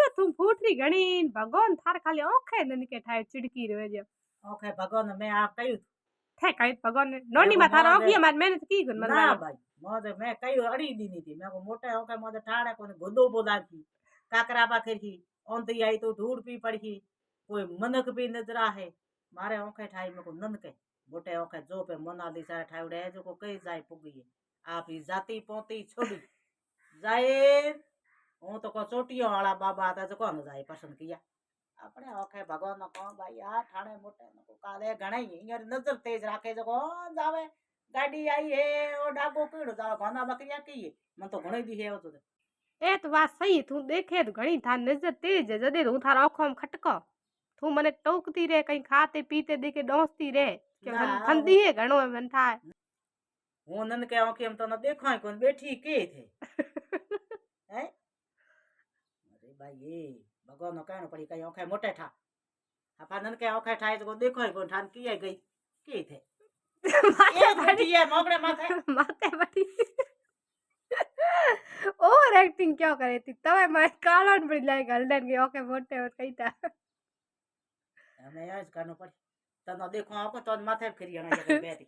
जो तू फूटरी घणी भगवान थार खाली ओखे ननके ठाए चिड़की रहे जे ओखे भगवान मैं आप कही थे कई भगवान नोनी मा थारा ओखी मार मेहनत की गुन मन ना भाई मोदे मैं कई अड़ी दीनी थी मैं को मोटे ओखे मोदे ठाड़े कोने गोदो बोला की काकरा पाखे की ओंती आई तो धूड़ पी पड़ी कोई मनक भी नजर आहे मारे ओखे ठाई में को ननके मोटे ओखे जो पे मोनालिसा ठावड़े जो को कई जाय पुगी आप ही जाती पोती छोड़ी जाए हूँ तो को चोटियों वाला बाबा था जो कौन जाए पसंद किया अपने ओखे भगवान नो को भाई आ ठाणे मोटे नो काले घणाई यार नजर तेज राखे जो कौन जावे गाड़ी आई है ओ डाको कीड़ो जावे घना बकरिया की मन तो घणी दी है तो ए तो बात सही तू देखे तो घणी थार नजर तेज जदे हूँ थारा ओखो में खटको तू मने टोकती रे कहीं खाते पीते देखे डोसती रे के फंदी है घणो मन थाए हूँ नन के ओखे हम तो न देखो कौन बैठी के थे हैं अरे भाई ये भगवान नो कहनो पड़ी कहीं ओखे मोटे ठा अपन के ओखे ठाए तो देखो कौन ठान की गई के थे ये बैठी है मोगड़े माथे माथे बड़ी ओवर एक्टिंग क्यों करे थी तवे मैं कालन पड़ी लाए गोल्डन के ओके मोटे और कई था हमें आज करनो पड़ी तनो देखो आपको तो माथे फिर जाना जगह बैठी